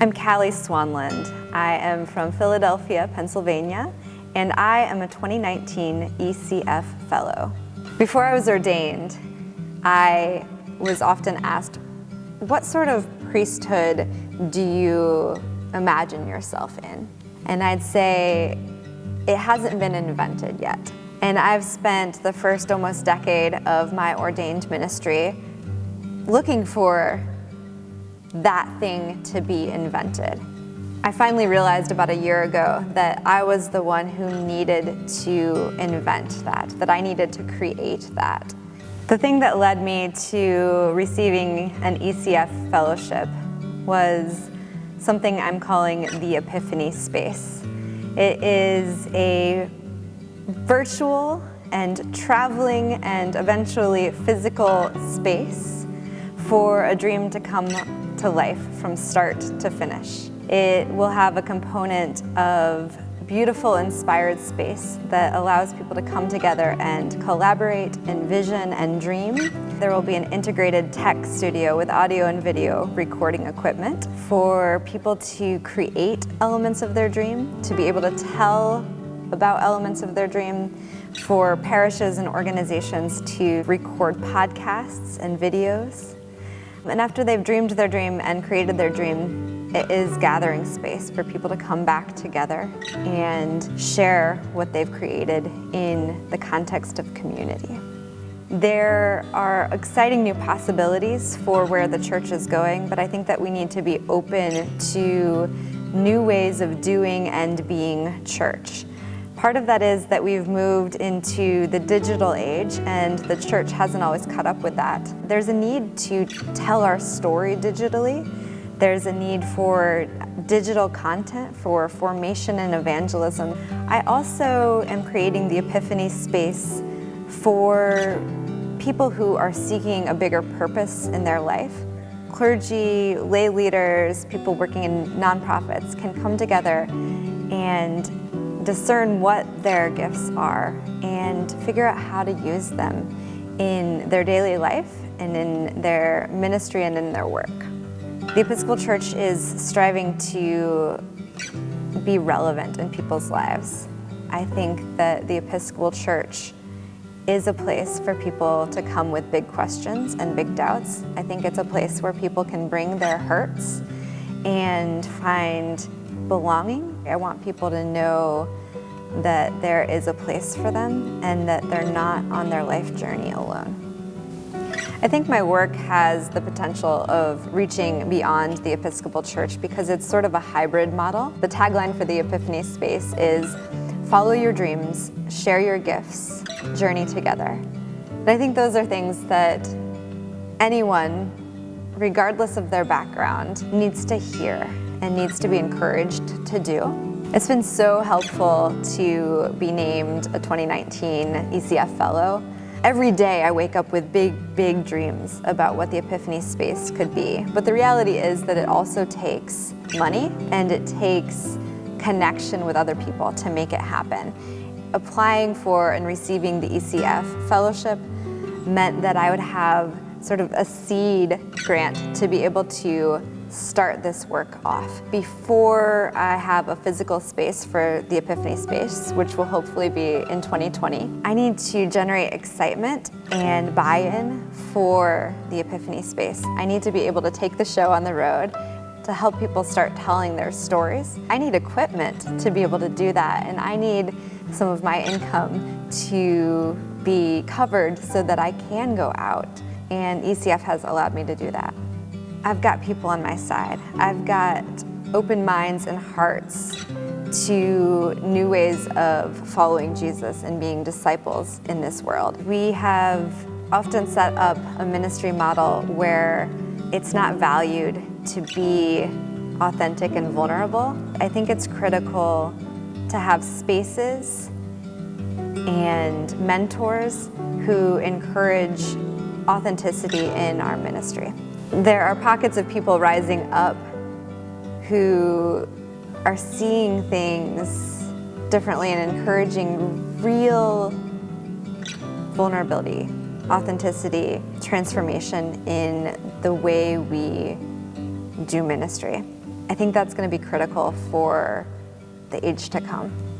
I'm Callie Swanlund. I am from Philadelphia, Pennsylvania, and I am a 2019 ECF Fellow. Before I was ordained, I was often asked, what sort of priesthood do you imagine yourself in? And I'd say, it hasn't been invented yet. And I've spent the first almost decade of my ordained ministry looking for that thing to be invented. I finally realized about a year ago that I was the one who needed to invent that I needed to create that. The thing that led me to receiving an ECF fellowship was something I'm calling the Epiphany Space. It is a virtual and traveling and eventually physical space for a dream to come to life from start to finish. It will have a component of beautiful, inspired space that allows people to come together and collaborate, envision, and dream. There will be an integrated tech studio with audio and video recording equipment for people to create elements of their dream, to be able to tell about elements of their dream, for parishes and organizations to record podcasts and videos. And after they've dreamed their dream and created their dream, it is gathering space for people to come back together and share what they've created in the context of community. There are exciting new possibilities for where the church is going, but I think that we need to be open to new ways of doing and being church. Part of that is that we've moved into the digital age, and the church hasn't always caught up with that. There's a need to tell our story digitally. There's a need for digital content for formation and evangelism. I also am creating the Epiphany Space for people who are seeking a bigger purpose in their life. Clergy, lay leaders, people working in nonprofits can come together and discern what their gifts are and figure out how to use them in their daily life and in their ministry and in their work. The Episcopal Church is striving to be relevant in people's lives. I think that the Episcopal Church is a place for people to come with big questions and big doubts. I think it's a place where people can bring their hurts and find belonging. I want people to know that there is a place for them and that they're not on their life journey alone. I think my work has the potential of reaching beyond the Episcopal Church because it's sort of a hybrid model. The tagline for the Epiphany Space is, follow your dreams, share your gifts, journey together. And I think those are things that anyone, regardless of their background, needs to hear and needs to be encouraged to do. It's been so helpful to be named a 2019 ECF Fellow. Every day I wake up with big dreams about what the Epiphany Space could be. But the reality is that it also takes money and it takes connection with other people to make it happen. Applying for and receiving the ECF Fellowship meant that I would have sort of a seed grant to be able to start this work off. Before I have a physical space for the Epiphany Space, which will hopefully be in 2020, I need to generate excitement and buy-in for the Epiphany Space. I need to be able to take the show on the road to help people start telling their stories. I need equipment to be able to do that, and I need some of my income to be covered so that I can go out, and ECF has allowed me to do that. I've got people on my side. I've got open minds and hearts to new ways of following Jesus and being disciples in this world. We have often set up a ministry model where it's not valued to be authentic and vulnerable. I think it's critical to have spaces and mentors who encourage authenticity in our ministry. There are pockets of people rising up who are seeing things differently and encouraging real vulnerability, authenticity, transformation in the way we do ministry. I think that's going to be critical for the age to come.